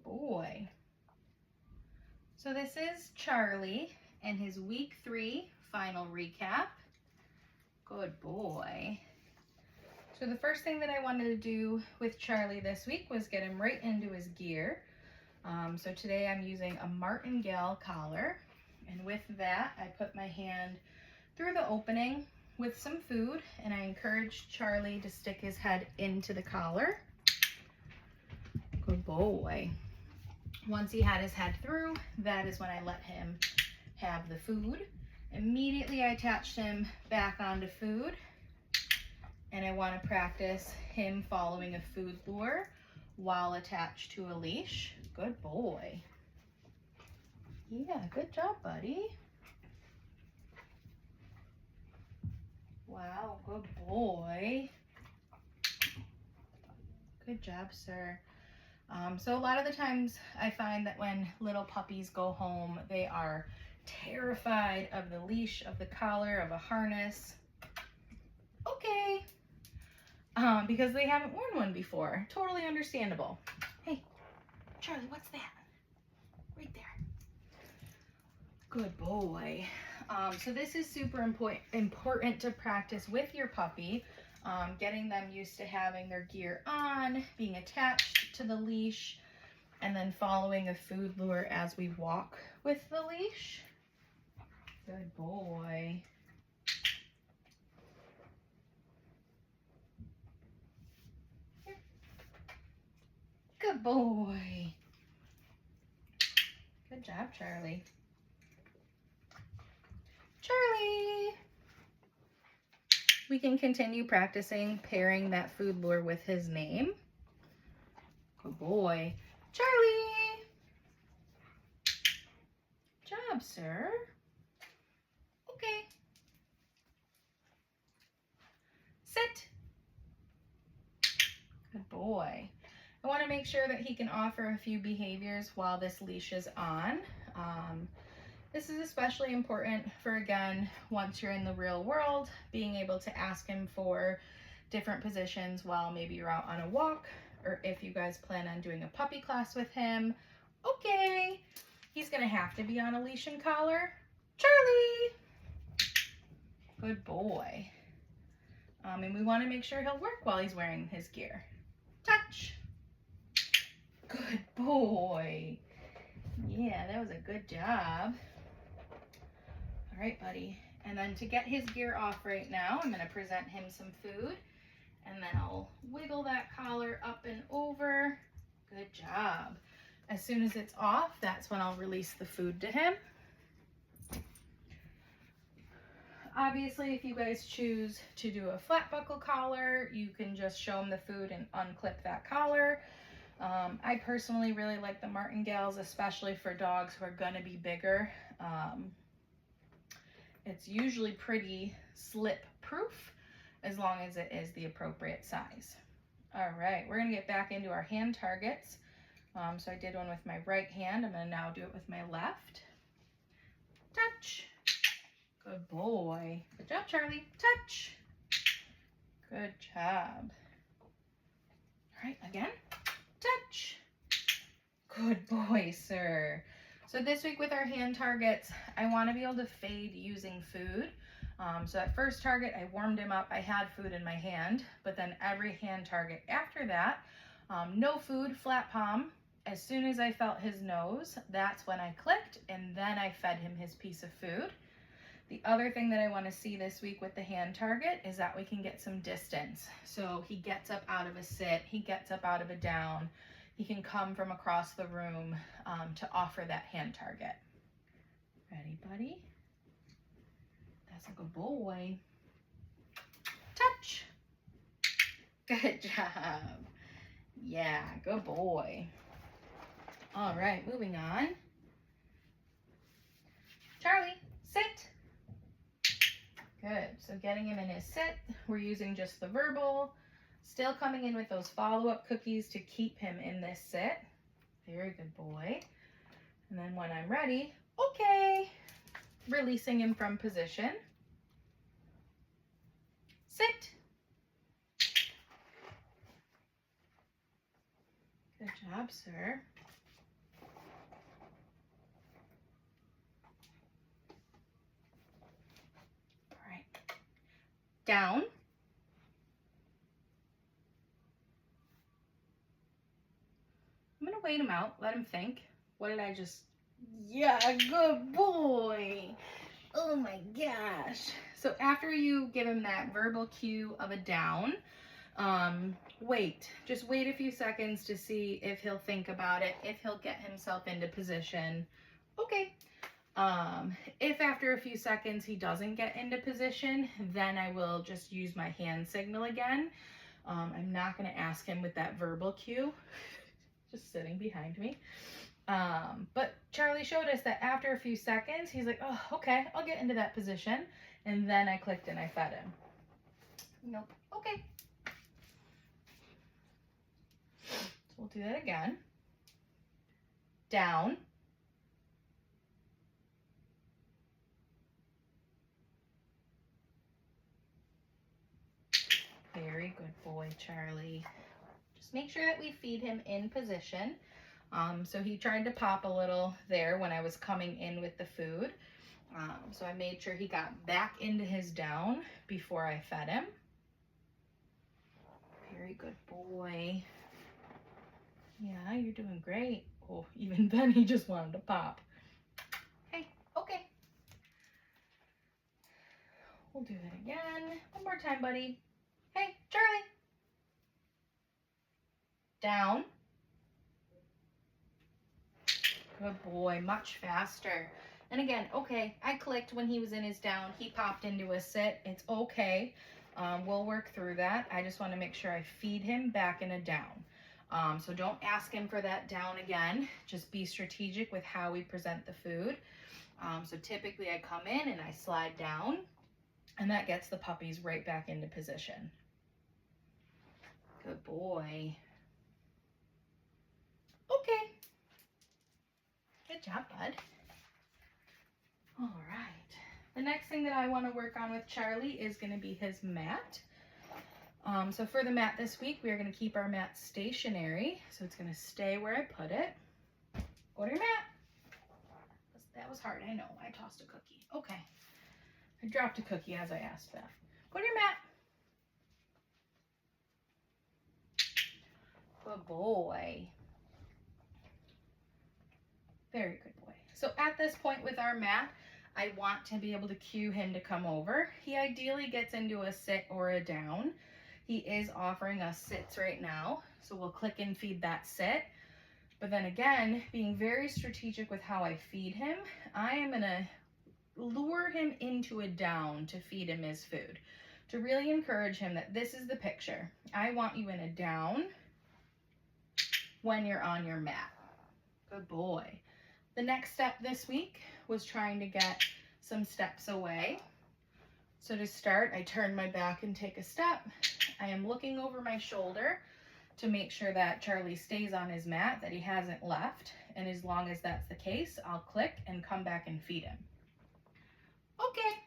boy. So this is Charlie and his week 3 final recap. Good boy. So the first thing that I wanted to do with Charlie this week was get him right into his gear. So today I'm using a martingale collar, and with that I put my hand through the opening with some food, and I encouraged Charlie to stick his head into the collar. Good boy. Once he had his head through, that is when I let him have the food. Immediately I attached him back onto food, and I want to practice him following a food lure while attached to a leash. Good boy. Yeah, good job, buddy. Wow, good boy. Good job, sir. So a lot of the times I find that when little puppies go home, they are terrified of the leash, of the collar, of a harness. Okay. Because they haven't worn one before. Totally understandable. Hey, Charlie, what's that? Right there. Good boy. So this is super important to practice with your puppy, getting them used to having their gear on, being attached to the leash, and then following a food lure as we walk with the leash. Good boy. Good boy. Good job, Charlie. Charlie! We can continue practicing pairing that food lure with his name. Good boy. Charlie! Good job, sir. Okay. Sit. Good boy. I want to make sure that he can offer a few behaviors while this leash is on. This is especially important for, again, once you're in the real world, being able to ask him for different positions while maybe you're out on a walk, or if you guys plan on doing a puppy class with him. Okay, he's gonna have to be on a leash and collar. Charlie! Good boy. And we want to make sure he'll work while he's wearing his gear. Touch. Good boy. Yeah, that was a good job. All right, buddy. And then to get his gear off right now, I'm going to present him some food, and then I'll wiggle that collar up and over. Good job. As soon as it's off, that's when I'll release the food to him. Obviously, if you guys choose to do a flat buckle collar, you can just show him the food and unclip that collar. I personally really like the martingales, especially for dogs who are going to be bigger. It's usually pretty slip proof as long as it is the appropriate size. All right, we're going to get back into our hand targets. So I did one with my right hand. I'm going to now do it with my left. Touch. Good boy. Good job, Charlie. Touch. Good job. All right, again. Touch. Good boy, sir. So this week with our hand targets, I want to be able to fade using food. So at first target, I warmed him up. I had food in my hand, but then every hand target after that, no food, flat palm. As soon as I felt his nose, that's when I clicked, and then I fed him his piece of food. The other thing that I want to see this week with the hand target is that we can get some distance. So he gets up out of a sit, he gets up out of a down, he can come from across the room to offer that hand target. Ready, buddy? That's a good boy. Touch. Good job. Yeah, good boy. All right, moving on. Charlie, sit. Good. So getting him in his sit, we're using just the verbal. Still coming in with those follow-up cookies to keep him in this sit. Very good boy. And then when I'm ready, okay. Releasing him from position. Sit. Good job, sir. down, I'm gonna wait him out, let him think. What did I just, yeah, good boy. Oh my gosh. So after you give him that verbal cue of a down, wait, just wait a few seconds to see if he'll think about it, if he'll get himself into position. Okay. If after a few seconds he doesn't get into position, then I will just use my hand signal again. I'm not going to ask him with that verbal cue, just sitting behind me. But Charlie showed us that after a few seconds, he's like, oh, okay, I'll get into that position. And then I clicked and I fed him. Nope. Okay. So we'll do that again. Down. Very good boy, Charlie. Just make sure that we feed him in position. So he tried to pop a little there when I was coming in with the food. So I made sure he got back into his down before I fed him. Very good boy. Yeah, you're doing great. Oh, even then he just wanted to pop. Hey, okay. We'll do that again. One more time, buddy. Hey, Charlie. Down. Good boy, much faster. And again, okay, I clicked when he was in his down. He popped into a sit. It's okay. We'll work through that. I just want to make sure I feed him back in a down. So don't ask him for that down again. Just be strategic with how we present the food. So typically I come in and I slide down, and that gets the puppies right back into position. Good boy. Okay. Good job, bud. All right. The next thing that I want to work on with Charlie is going to be his mat. So for the mat this week, we are going to keep our mat stationary. So it's going to stay where I put it. Go to your mat. That was hard. I know. I tossed a cookie. Okay. I dropped a cookie as I asked that. Go to your mat. Good boy. Very good boy. So at this point with our mat, I want to be able to cue him to come over. He ideally gets into a sit or a down. He is offering us sits right now, so we'll click and feed that sit. But then again, being very strategic with how I feed him, I am gonna lure him into a down to feed him his food, to really encourage him that this is the picture. I want you in a down when you're on your mat. Good boy. The next step this week was trying to get some steps away. So to start, I turn my back and take a step. I am looking over my shoulder to make sure that Charlie stays on his mat, that he hasn't left. And as long as that's the case, I'll click and come back and feed him. Okay.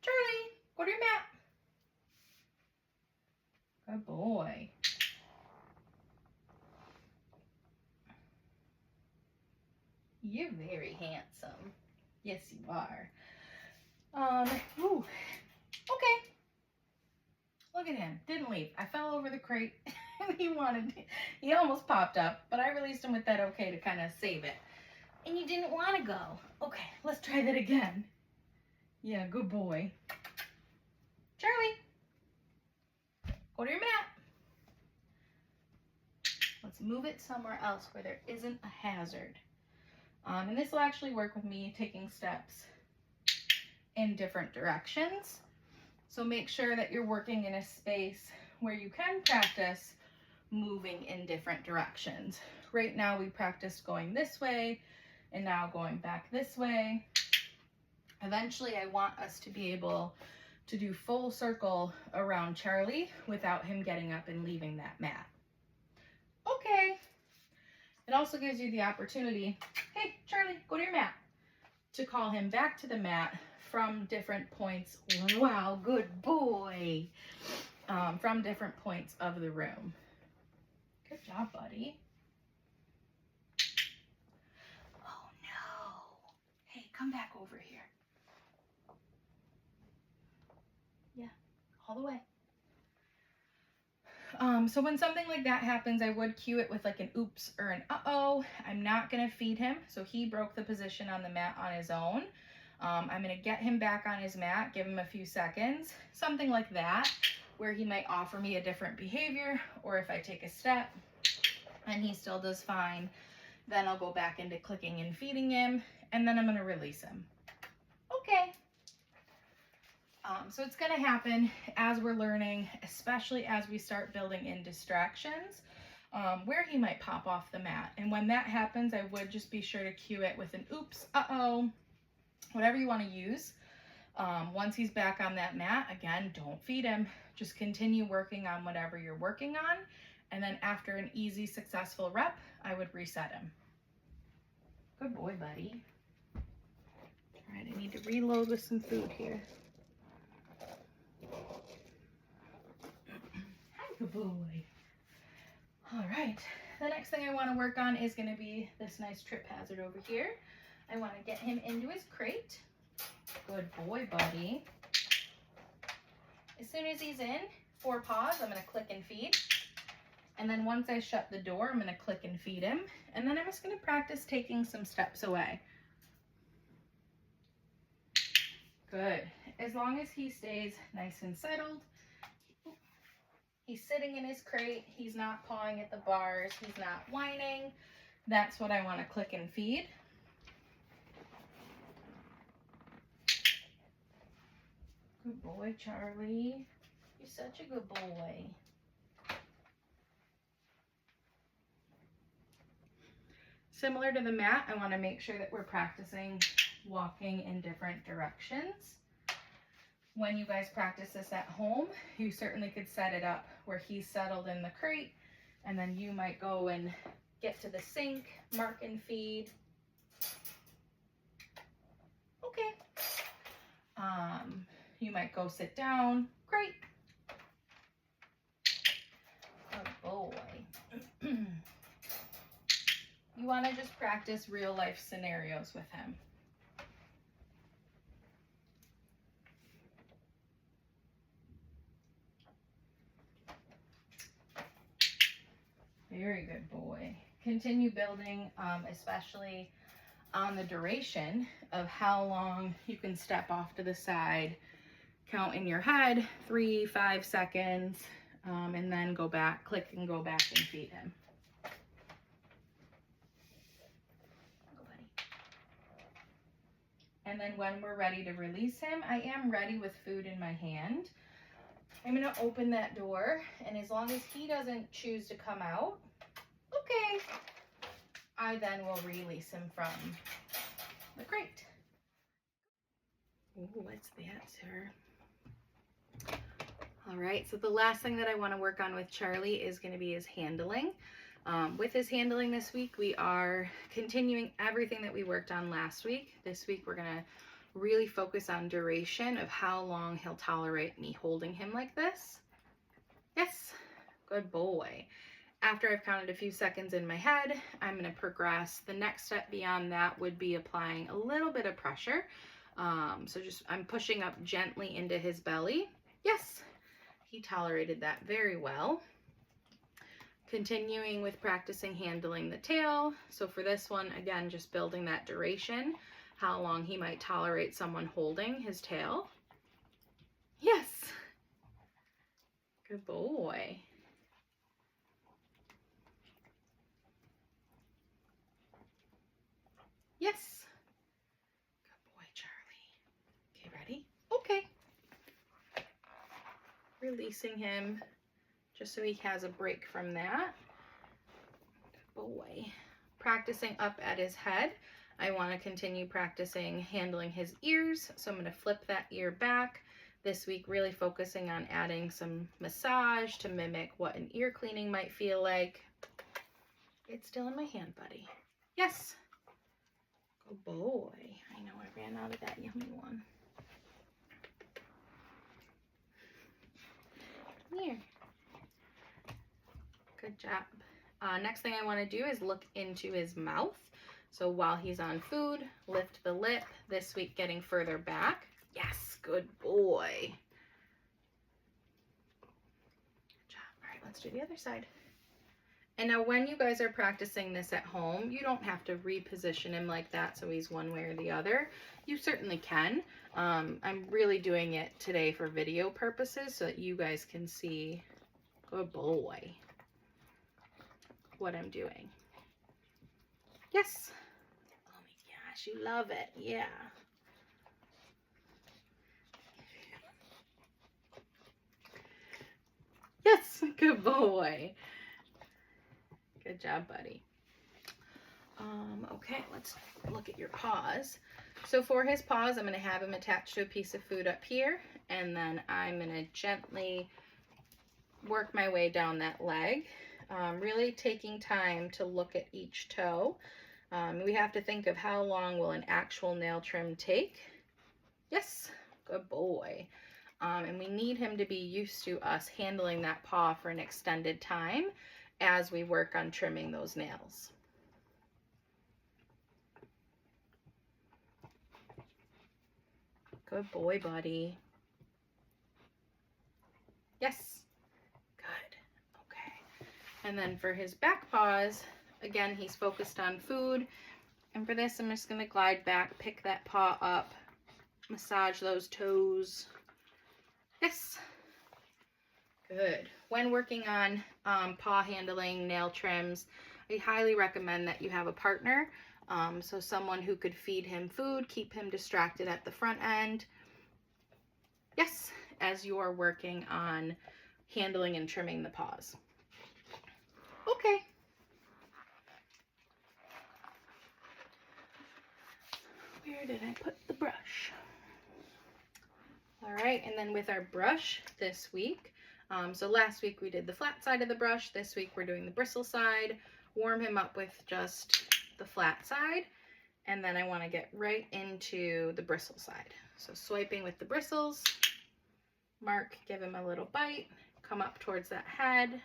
Charlie, go to your mat. Good boy. You're very handsome. Yes, you are. Ooh. Okay. Look at him. Didn't leave. I fell over the crate. He almost popped up, but I released him with that okay to kind of save it. And you didn't want to go. Okay, let's try that again. Yeah, good boy. Charlie, go to your mat. Let's move it somewhere else where there isn't a hazard. And this will actually work with me taking steps in different directions. So make sure that you're working in a space where you can practice moving in different directions. Right now we practiced going this way and now going back this way. Eventually I want us to be able to do full circle around Charlie without him getting up and leaving that mat. Okay. It also gives you the opportunity, hey, Charlie, go to your mat, to call him back to the mat from different points. Wow, good boy. From different points of the room. Good job, buddy. Oh, no. Hey, come back over here. all the way. So when something like that happens, I would cue it with like an oops or an uh-oh. I'm not going to feed him. So he broke the position on the mat on his own. I'm going to get him back on his mat, give him a few seconds, something like that, where he might offer me a different behavior, or if I take a step and he still does fine, then I'll go back into clicking and feeding him, and then I'm going to release him. Okay. So it's going to happen as we're learning, especially as we start building in distractions, where he might pop off the mat. And when that happens, I would just be sure to cue it with an oops, uh-oh, whatever you want to use. Once he's back on that mat, again, don't feed him. Just continue working on whatever you're working on. And then after an easy, successful rep, I would reset him. Good boy, buddy. All right, I need to reload with some food here. Good boy. All right, the next thing I want to work on is going to be this nice trip hazard over here. I want to get him into his crate. Good boy, buddy. As soon as he's in, 4 paws, I'm going to click and feed. And then once I shut the door, I'm going to click and feed him. And then I'm just going to practice taking some steps away. Good. As long as he stays nice and settled. He's sitting in his crate. He's not pawing at the bars. He's not whining. That's what I want to click and feed. Good boy, Charlie. You're such a good boy. Similar to the mat, I want to make sure that we're practicing walking in different directions. When you guys practice this at home, you certainly could set it up where he's settled in the crate, and then you might go and get to the sink, mark and feed. Okay. You might go sit down. Great. Good boy. You want to just practice real life scenarios with him. Very good boy. Continue building, especially on the duration of how long you can step off to the side. Count in your head, 3, 5 seconds, and then go back, click and go back and feed him. Go, buddy. And then when we're ready to release him, I am ready with food in my hand. I'm going to open that door, and as long as he doesn't choose to come out, okay, I then will release him from the crate. Oh, what's that, sir? All right, so the last thing that I want to work on with Charlie is going to be his handling. With his handling this week, we are continuing everything that we worked on last week. This week, we're going to really focus on duration of how long he'll tolerate me holding him like this. Yes, good boy. After I've counted a few seconds in my head, I'm going to progress. The next step beyond that would be applying a little bit of pressure. So I'm pushing up gently into his belly. Yes, he tolerated that very well. Continuing with practicing handling the tail. So for this one, again, just building that duration, how long he might tolerate someone holding his tail. Yes, good boy. Yes. Good boy, Charlie. Okay, ready? Okay. Releasing him just so he has a break from that. Good boy. Practicing up at his head. I want to continue practicing handling his ears. So I'm going to flip that ear back. This week, really focusing on adding some massage to mimic what an ear cleaning might feel like. It's still in my hand, buddy. Yes. Good boy. I know I ran out of that yummy one. Come here. Good job. Next thing I want to do is look into his mouth. So while he's on food, lift the lip. This week, getting further back. Yes, good boy. let's do the other side. And now when you guys are practicing this at home, you don't have to reposition him like that so he's one way or the other. You certainly can. I'm really doing it today for video purposes so that you guys can see, good boy, what I'm doing. Yes. Oh my gosh, you love it. Yeah. Yes, good boy. Good job, buddy. Okay, let's look at your paws. So for his paws, I'm going to have him attached to a piece of food up here, and then I'm going to gently work my way down that leg, really taking time to look at each toe. We have to think of how long will an actual nail trim take. Yes, good boy. And we need him to be used to us handling that paw for an extended time as we work on trimming those nails. Good boy, buddy. Yes. Good. Okay. And then for his back paws, again, he's focused on food. And for this, I'm just going to glide back, pick that paw up, massage those toes. Yes. Good. When working on paw handling, nail trims, I highly recommend that you have a partner. So someone who could feed him food, keep him distracted at the front end. Yes, as you are working on handling and trimming the paws. Okay. Where did I put the brush? All right, and then with our brush this week, so last week we did the flat side of the brush. This week we're doing the bristle side. Warm him up with just the flat side, and then I want to get right into the bristle side. So swiping with the bristles, mark, give him a little bite, come up towards that head.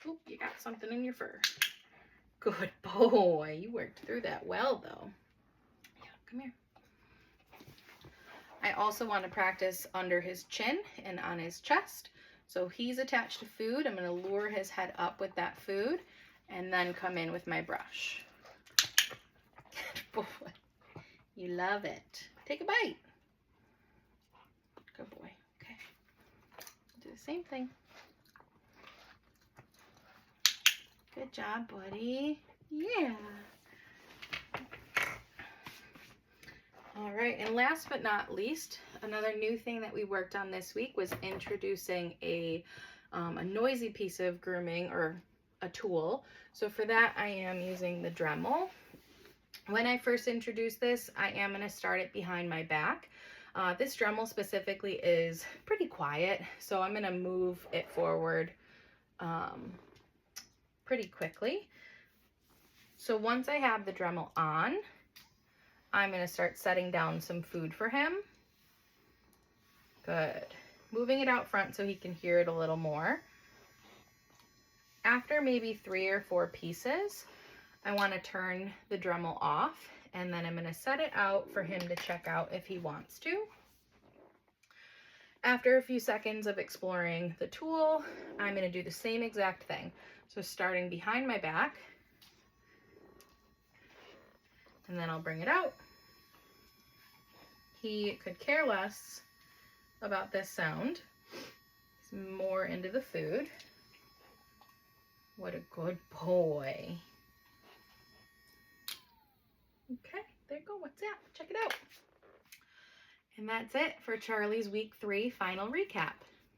Oop, you got something in your fur. Good boy, you worked through that well though. Yeah, come here. I also want to practice under his chin and on his chest. So he's attached to food. I'm going to lure his head up with that food and then come in with my brush. Good boy. You love it. Take a bite. Good boy. Okay. Do the same thing. Good job, buddy. Yeah. All right, and last but not least, another new thing that we worked on this week was introducing a noisy piece of grooming or a tool. So for that, I am using the Dremel. When I first introduced this, I am going to start it behind my back. This Dremel specifically is pretty quiet, so I'm going to move it forward pretty quickly. So once I have the Dremel on, I'm going to start setting down some food for him. Good. Moving it out front so he can hear it a little more. After maybe 3 or 4 pieces, I want to turn the Dremel off, and then I'm going to set it out for him to check out if he wants to. After a few seconds of exploring the tool, I'm going to do the same exact thing. So starting behind my back, and then I'll bring it out. He could care less about this sound. He's more into the food. What a good boy. Okay, there you go. What's that? Check it out. And that's it for Charlie's week 3 final recap.